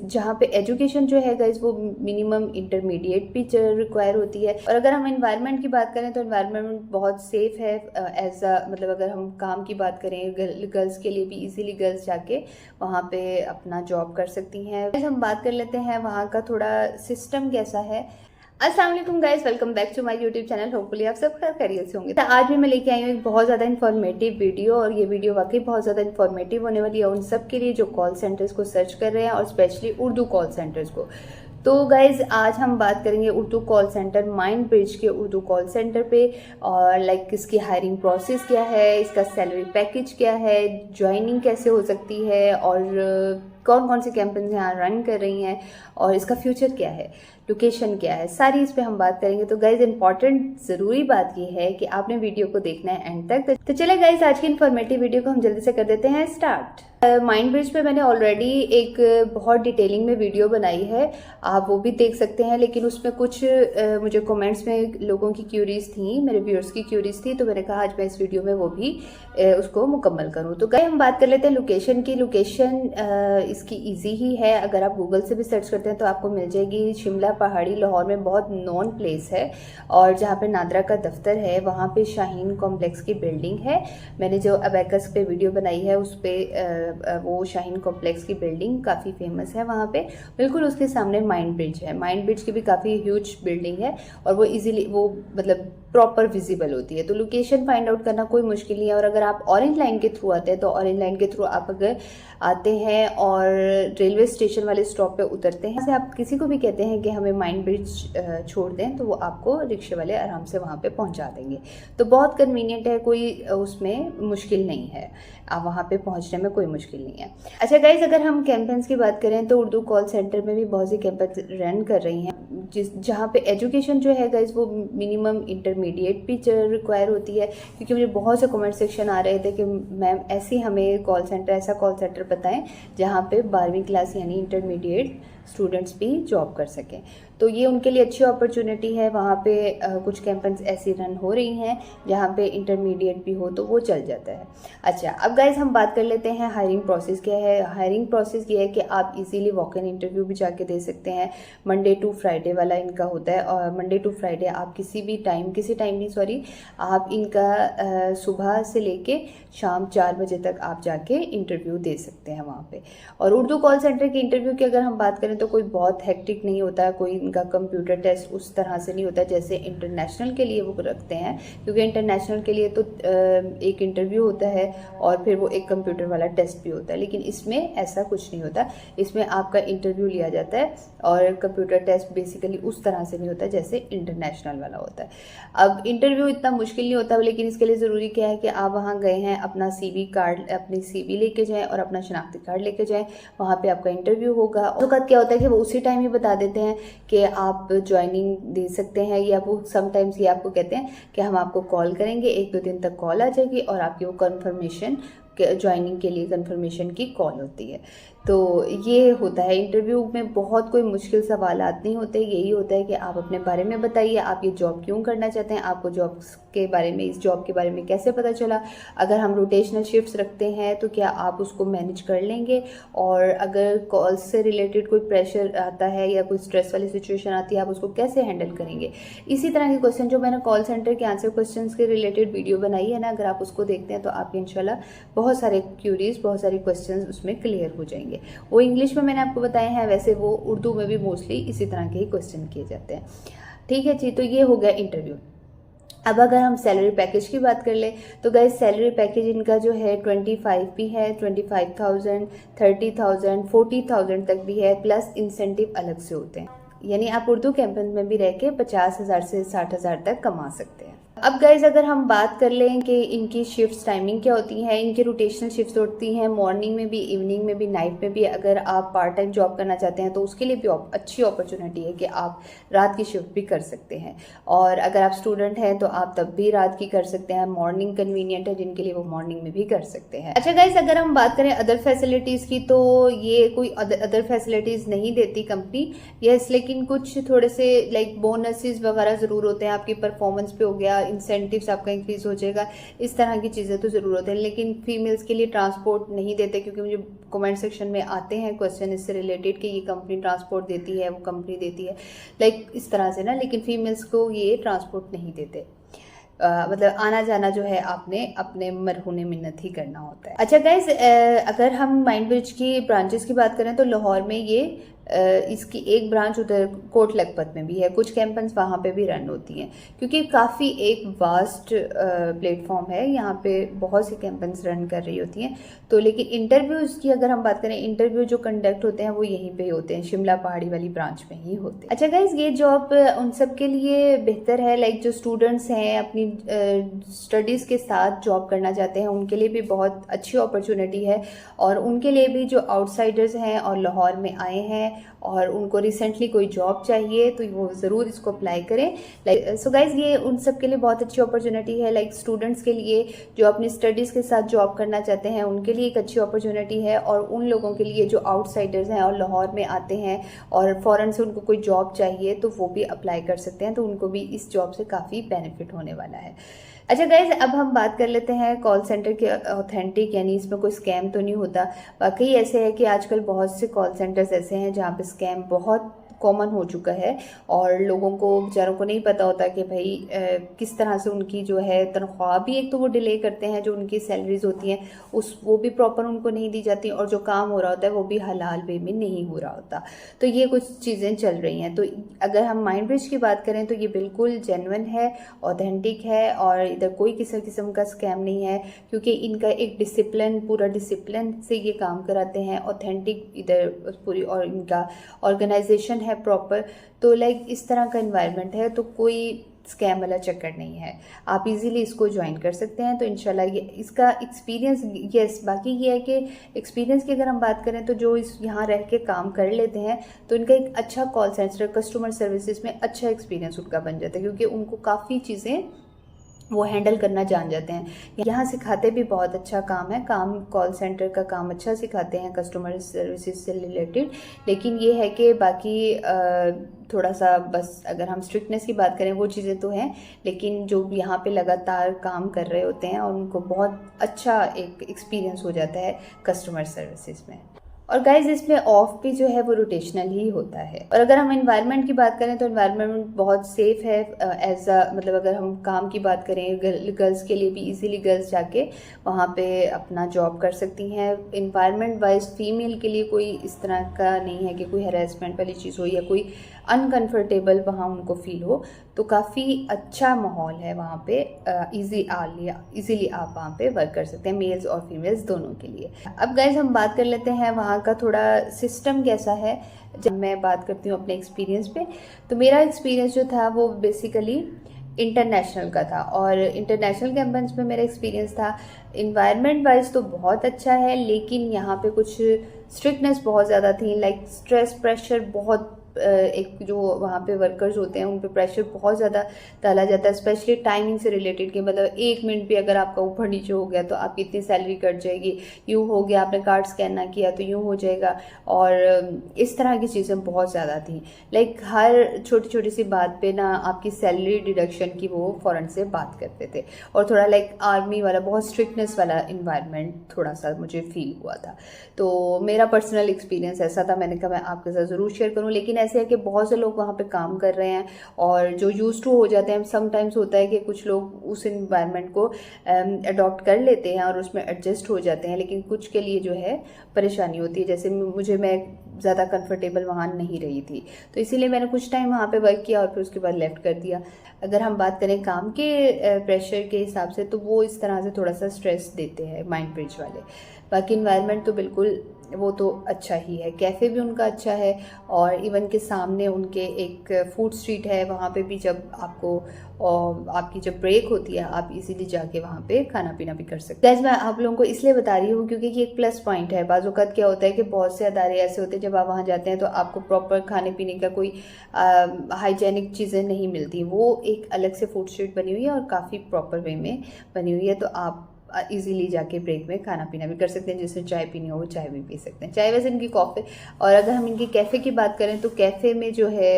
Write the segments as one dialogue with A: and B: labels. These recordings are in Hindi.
A: जहाँ पे एजुकेशन जो है गाइज वो मिनिमम इंटरमीडिएट भी रिक्वायर होती है। और अगर हम एनवायरनमेंट की बात करें तो एनवायरनमेंट बहुत सेफ है एज अ मतलब अगर हम काम की बात करें गर्ल्स के लिए भी इजीली गर्ल्स जाके वहाँ पे अपना जॉब कर सकती हैं। हम बात कर लेते हैं वहाँ का थोड़ा सिस्टम कैसा है। अस्सलाम वालेकुम guys, welcome back to my YouTube channel. Hopefully आप सब खैरियत से होंगे। तो आज भी मैं लेके आई हूँ एक बहुत ज़्यादा इन्फॉर्मेटिव वीडियो, और ये वीडियो वाकई बहुत ज़्यादा इन्फॉर्मेटिव होने वाली है उन सब के लिए जो कॉल सेंटर्स को सर्च कर रहे हैं, और स्पेशली उर्दू कॉल सेंटर्स को। तो गाइज आज हम बात करेंगे Urdu call centre mind bridge के उर्दू कॉल सेंटर पे, और लाइक इसकी हायरिंग प्रोसेस क्या है, इसका सैलरी पैकेज क्या है, ज्वाइनिंग कैसे हो सकती है, और कौन कौन सी कंपनीज यहाँ रन कर रही हैं, और इसका फ्यूचर क्या है, लोकेशन क्या है, सारी इस पे हम बात करेंगे। तो गाइज इंपॉर्टेंट ज़रूरी बात ये है कि आपने वीडियो को देखना है एंड तक। तो चले गाइज आज की इन्फॉर्मेटिव वीडियो को हम जल्दी से कर देते हैं स्टार्ट। माइंड ब्रिज पे मैंने ऑलरेडी एक बहुत डिटेलिंग में वीडियो बनाई है, आप वो भी देख सकते हैं। लेकिन उसमें कुछ मुझे कमेंट्स में लोगों की क्यूरीज थी, मेरे व्यूअर्स की क्यूरीज थी, तो मैंने कहा आज मैं इस वीडियो में वो भी उसको मुकम्मल करूँ। तो गाइस हम बात कर लेते हैं लोकेशन की। लोकेशन इसकी ईजी ही है, अगर आप गूगल से भी सर्च करते हैं तो आपको मिल जाएगी। शिमला पहाड़ी लाहौर में बहुत नोन प्लेस है, और जहाँ पे नादरा का दफ्तर है वहाँ पे शाहीन कॉम्प्लेक्स की बिल्डिंग है। मैंने जो अबैकस पे वीडियो बनाई है उस पर वो शाहीन कॉम्प्लेक्स की बिल्डिंग काफ़ी फेमस है वहाँ पे। बिल्कुल उसके सामने माइंड ब्रिज है। माइंड ब्रिज की भी काफ़ी ह्यूज बिल्डिंग है, और वो इजीली वो मतलब प्रॉपर विजिबल होती है। तो लोकेशन फाइंड आउट करना कोई मुश्किल नहीं है। और अगर आप ऑरेंज लाइन के थ्रू आते हैं तो ऑरेंज लाइन के थ्रू आप अगर आते हैं और रेलवे स्टेशन वाले स्टॉप पे उतरते हैं, से आप किसी को भी कहते हैं कि हमें माइंड ब्रिज छोड़ दें, तो वो आपको रिक्शे वाले आराम से वहाँ पे पहुँचा देंगे। तो बहुत कन्वीनियंट है, कोई उसमें मुश्किल नहीं है, आप वहाँ पे पहुँचने में कोई मुश्किल नहीं है। अच्छा गाइज, अगर हम कैंपेन्स की बात करें तो उर्दू कॉल सेंटर में भी बहुत सी कैंपेन्स रन कर रही हैं, जहाँ पे एजुकेशन जो है गाइज वो मिनिमम इंटरमीडिएट भी रिक्वायर होती है। क्योंकि मुझे बहुत से कमेंट सेक्शन आ रहे थे कि मैम ऐसी हमें कॉल सेंटर, ऐसा कॉल सेंटर बताएं जहाँ पे 12वीं क्लास यानी इंटरमीडिएट स्टूडेंट्स भी जॉब कर सकें। तो ये उनके लिए अच्छी अपॉर्चुनिटी है। वहाँ पे कुछ कैंपेन्स ऐसी रन हो रही हैं जहाँ पे इंटरमीडिएट भी हो तो वो चल जाता है। अच्छा, अब गाइज हम बात कर लेते हैं हायरिंग प्रोसेस क्या है। हायरिंग प्रोसेस ये है कि आप इजीली वॉक इन इंटरव्यू भी जाके दे सकते हैं। मंडे टू फ्राइडे वाला इनका होता है, और मंडे टू फ्राइडे आप किसी टाइम नहीं सॉरी, आप इनका सुबह से लेके शाम 4 बजे तक आप जाके इंटरव्यू दे सकते हैं वहाँ पे। और उर्दू कॉल सेंटर के इंटरव्यू की अगर हम बात करें तो कोई बहुत हेक्टिक नहीं होता है, कोई इनका कंप्यूटर टेस्ट उस तरह से नहीं होता जैसे इंटरनेशनल के लिए वो रखते हैं। क्योंकि इंटरनेशनल के लिए तो एक इंटरव्यू होता है और फिर वो एक कंप्यूटर वाला टेस्ट भी होता है, लेकिन इसमें ऐसा कुछ नहीं होता। इसमें आपका इंटरव्यू लिया जाता है और कंप्यूटर टेस्ट बेसिकली उस तरह से नहीं होता जैसे इंटरनेशनल वाला होता है। अब इंटरव्यू इतना मुश्किल नहीं होता, लेकिन इसके लिए ज़रूरी क्या है कि आप वहाँ गए हैं, अपना CV कार्ड, अपनी CV लेके जाएँ और अपना शनाख्ती कार्ड लेके जाएँ। वहाँ पे आपका इंटरव्यू होगा। तो क्या होता है कि वो उसी टाइम ही बता देते हैं कि आप ज्वाइनिंग दे सकते हैं, या वो समटाइम्स ये आपको कहते हैं कि हम आपको कॉल करेंगे, 1-2 दिन तक कॉल आ जाएगी और आपकी वो कन्फर्मेशन ज्वाइनिंग के लिए कन्फर्मेशन की कॉल होती है। तो ये होता है। इंटरव्यू में बहुत कोई मुश्किल सवालात नहीं होते, यही होता है कि आप अपने बारे में बताइए, आप ये जॉब क्यों करना चाहते हैं, आपको जॉब के बारे में, इस जॉब के बारे में कैसे पता चला, अगर हम रोटेशनल शिफ्ट्स रखते हैं तो क्या आप उसको मैनेज कर लेंगे, और अगर कॉल से रिलेटेड कोई प्रेशर आता है या कोई स्ट्रेस वाली सिचुएशन आती है आप उसको कैसे हैंडल करेंगे। इसी तरह के क्वेश्चन जो मैंने कॉल सेंटर के आंसर क्वेश्चन के रिलेटेड वीडियो बनाई है ना, अगर आप उसको देखते हैं तो आपके इंशाल्लाह बहुत सारे क्यूरीज, बहुत सारे क्वेश्चन उसमें क्लियर हो जाएंगे। वो इंग्लिश में मैंने आपको बताए हैं, वैसे वो उर्दू में भी मोस्टली इसी तरह के ही क्वेश्चन किए जाते हैं। ठीक है जी, तो ये हो गया इंटरव्यू। अब अगर हम सैलरी पैकेज की बात कर ले तो गाइस सैलरी पैकेज इनका जो है 25 भी है, 25,000, 30,000, 40,000 तक भी है, प्लस इंसेंटिव अलग से होते हैं। यानी आप उर्दू कैंपेन में भी रह के 50,000 से 60,000 तक कमा सकते हैं। अब गाइज अगर हम बात कर लें कि इनकी शिफ्ट्स टाइमिंग क्या होती हैं, इनकी रोटेशनल शिफ्ट्स होती हैं मॉर्निंग में भी, इवनिंग में भी, नाइट में भी। अगर आप पार्ट टाइम जॉब करना चाहते हैं तो उसके लिए भी अच्छी अपॉर्चुनिटी है कि आप रात की शिफ्ट भी कर सकते हैं, और अगर आप स्टूडेंट हैं तो आप तब भी रात की कर सकते हैं। मॉर्निंग कन्वीनियंट है जिनके लिए वो मॉर्निंग में भी कर सकते हैं। अच्छा गाइज, अगर हम बात करें अदर फैसिलिटीज़ की तो ये कोई अदर फैसिलिटीज़ नहीं देती कंपनी, यस, लेकिन कुछ थोड़े से लाइक बोनसेस वगैरह ज़रूर होते हैं, आपकी परफॉर्मेंस पे हो गया, इंसेंटिव्स आपका इंक्रीज़ हो जाएगा, इस तरह की चीज़ें तो ज़रूर होती है। लेकिन फीमेल्स के लिए ट्रांसपोर्ट नहीं देते, क्योंकि मुझे कमेंट सेक्शन में आते हैं क्वेश्चन इससे रिलेटेड कि ये कंपनी ट्रांसपोर्ट देती है, वो कंपनी देती है, लाइक इस तरह से ना। लेकिन फीमेल्स को ये ट्रांसपोर्ट नहीं देते। मतलब आना जाना जो है आपने अपने मरहूने मिन्नत ही करना होता है। अच्छा गाइज, अगर हम माइंड ब्रिज की ब्रांचेस की बात करें तो लाहौर में ये इसकी एक ब्रांच उधर कोट लखपत में भी है, कुछ कैंपस वहाँ पे भी रन होती हैं, क्योंकि काफ़ी एक वास्ट प्लेटफॉर्म है, यहाँ पे बहुत सी कैंपस रन कर रही होती हैं। तो लेकिन इंटरव्यूज़ की अगर हम बात करें, इंटरव्यू जो कंडक्ट होते हैं वो यहीं पे होते हैं, शिमला पहाड़ी वाली ब्रांच में ही होते हैं। अच्छा गाइज, ये जॉब उन सब के लिए बेहतर है, लाइक जो स्टूडेंट्स हैं अपनी स्टडीज़ के साथ जॉब करना चाहते हैं, उनके लिए भी बहुत अच्छी अपॉर्चुनिटी है। और उनके लिए भी जो आउटसाइडर्स हैं और लाहौर में आए हैं और उनको रिसेंटली कोई जॉब चाहिए, तो वो ज़रूर इसको अप्लाई करें। लाइक सो गाइज, ये उन सब के लिए बहुत अच्छी अपॉर्चुनिटी है, लाइक स्टूडेंट्स के लिए जो अपनी स्टडीज़ के साथ जॉब करना चाहते हैं उनके लिए एक अच्छी अपॉर्चुनिटी है। और उन लोगों के लिए जो आउटसाइडर्स हैं और लाहौर में आते हैं और फ़ौरन से उनको कोई जॉब चाहिए, तो वो भी अप्लाई कर सकते हैं, तो उनको भी इस जॉब से काफ़ी बेनिफिट होने वाला है। अच्छा गाइज, अब हम बात कर लेते हैं कॉल सेंटर के ऑथेंटिक, यानी इसमें कोई स्कैम तो नहीं होता। वाकई ऐसे है कि आजकल बहुत से कॉल सेंटर्स ऐसे हैं जहाँ पे स्कैम बहुत कॉमन हो चुका है और लोगों को बेचारों को नहीं पता होता कि भाई किस तरह से उनकी जो है तनख्वाह भी, एक तो वो डिले करते हैं, जो उनकी सैलरीज होती हैं वो भी प्रॉपर उनको नहीं दी जाती, और जो काम हो रहा होता है वो भी हलाल वे में नहीं हो रहा होता। तो ये कुछ चीज़ें चल रही हैं। तो अगर हम माइंड ब्रिज की बात करें तो ये बिल्कुल जेन्युइन है, ऑथेंटिक है, और इधर कोई किसी किस्म का स्कैम नहीं है, क्योंकि इनका एक डिसिप्लिन, पूरा डिसिप्लिन से ये काम कराते हैं, ऑथेंटिक इधर पूरी, और इनका ऑर्गेनाइजेशन है प्रॉपर। तो लाइक इस तरह का इन्वायरमेंट है, तो कोई स्कैम वाला चक्कर नहीं है, आप इजीली इसको ज्वाइन कर सकते हैं। तो इंशाल्लाह ये इसका एक्सपीरियंस, यस, बाकी ये है कि एक्सपीरियंस की अगर हम बात करें तो जो इस यहाँ रह के काम कर लेते हैं तो इनका एक अच्छा कॉल सेंटर, कस्टमर सर्विसेज में अच्छा एक्सपीरियंस उनका बन जाता है, क्योंकि उनको काफ़ी चीज़ें वो हैंडल करना जान जाते हैं। यहाँ सिखाते भी बहुत अच्छा काम है, काम कॉल सेंटर का काम अच्छा सिखाते हैं कस्टमर सर्विसेज से रिलेटेड। लेकिन ये है कि बाकी थोड़ा सा बस अगर हम स्ट्रिक्टनेस की बात करें वो चीज़ें तो हैं, लेकिन जो यहाँ पे लगातार काम कर रहे होते हैं और उनको बहुत अच्छा एक एक्सपीरियंस हो जाता है कस्टमर सर्विसेज में। और गाइज, इसमें ऑफ भी जो है वो रोटेशनल ही होता है। और अगर हम एनवायरनमेंट की बात करें तो एनवायरनमेंट बहुत सेफ है, एज अ मतलब अगर हम काम की बात करें गर्ल्स के लिए भी इजीली गर्ल्स जाके वहाँ पे अपना जॉब कर सकती हैं। एनवायरनमेंट वाइज फीमेल के लिए कोई इस तरह का नहीं है कि कोई हैरेसमेंट वाली चीज़ हो या कोई अनकंफर्टेबल वहाँ उनको फील हो, तो काफ़ी अच्छा माहौल है वहाँ पे। इजीली आप वहाँ पे वर्क कर सकते हैं, मेल्स और फीमेल्स दोनों के लिए। अब गाइज, हम बात कर लेते हैं वहाँ का थोड़ा सिस्टम कैसा है। जब मैं बात करती हूँ अपने एक्सपीरियंस पे, तो मेरा एक्सपीरियंस जो था वो बेसिकली इंटरनेशनल का था, और इंटरनेशनल कैंपस में मेरा एक्सपीरियंस था। इन्वायरमेंट वाइज तो बहुत अच्छा है, लेकिन यहाँ पे कुछ स्ट्रिक्टनेस बहुत ज़्यादा थी, लाइक स्ट्रेस, प्रेशर बहुत, एक जो वहाँ पे वर्कर्स होते हैं उन पे प्रेशर बहुत ज़्यादा डाला जाता है, स्पेशली टाइमिंग से रिलेटेड कि मतलब 1 मिनट भी अगर आपका ऊपर नीचे हो गया तो आपकी इतनी सैलरी कट जाएगी, यूँ हो गया, आपने कार्ड स्कैन ना किया तो यूँ हो जाएगा, और इस तरह की चीज़ें बहुत ज़्यादा थी। लाइक हर छोटी छोटी सी बात पे ना आपकी सैलरी डिडक्शन की वो फ़ौरन से बात करते थे, और थोड़ा लाइक आर्मी वाला बहुत स्ट्रिक्टनेस वाला इन्वायरमेंट थोड़ा सा मुझे फील हुआ था। तो मेरा पर्सनल एक्सपीरियंस ऐसा था, मैंने कहा मैं आपके साथ ज़रूर शेयर करूँ। लेकिन ऐसे है कि बहुत से लोग वहाँ पे काम कर रहे हैं और जो यूज टू हो जाते हैं, समटाइम्स होता है कि कुछ लोग उस इन्वायरमेंट को अडॉप्ट कर लेते हैं और उसमें एडजस्ट हो जाते हैं, लेकिन कुछ के लिए जो है परेशानी होती है। जैसे मैं ज़्यादा कंफर्टेबल वहाँ नहीं रही थी, तो इसीलिए मैंने कुछ टाइम वहाँ पे वर्क किया और फिर उसके बाद लेफ्ट कर दिया। अगर हम बात करें काम के प्रेशर के हिसाब से, तो वो इस तरह से थोड़ा सा स्ट्रेस देते हैं माइंड ब्रिज वाले। बाकी इन्वायरमेंट तो बिल्कुल वो तो अच्छा ही है, कैफ़े भी उनका अच्छा है, और इवन के सामने उनके एक फूड स्ट्रीट है, वहाँ पे भी जब आपकी जब ब्रेक होती है आप इजीली जाके वहाँ पे खाना पीना भी कर सकते हैं। मैं आप लोगों को इसलिए बता रही हूँ क्योंकि ये एक प्लस पॉइंट है। बाज़ औक़ात क्या होता है कि बहुत से अदारे ऐसे होते हैं जब आप वहाँ जाते हैं तो आपको प्रॉपर खाने पीने का कोई हाइजेनिक चीज़ें नहीं मिलती। वो एक अलग से फूड स्ट्रीट बनी हुई है और काफ़ी प्रॉपर वे में बनी हुई है, तो आप इजीली जाके ब्रेक में खाना पीना भी कर सकते हैं। जिसने चाय पीनी हो वो चाय भी पी सकते हैं, चाय वैसे इनकी कॉफ़ी। और अगर हम इनकी कैफ़े की बात करें तो कैफ़े में जो है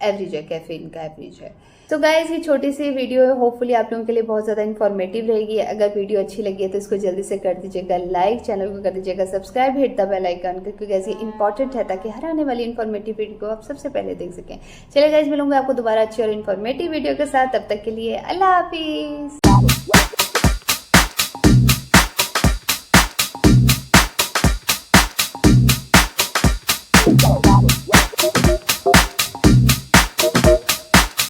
A: एवरेज है, कैफ़े इनका एवरेज है। तो गाइज ये छोटी सी वीडियो है, होपफुली आप लोगों के लिए बहुत ज़्यादा इन्फॉर्मेटिव रहेगी। अगर वीडियो अच्छी लगी है तो इसको जल्दी से कर दीजिएगा लाइक, चैनल को कर दीजिएगा subscribe, hit the bell icon, क्योंकि गाइज ये इंपॉर्टेंट है ताकि हर आने वाली इन्फॉर्मेटिव वीडियो को आप सबसे पहले देख सकें। चलिए गाइज, मिलूंगा आपको दोबारा अच्छी और इन्फॉर्मेटिव वीडियो के साथ, तब तक के लिए अल्लाह हाफिज़।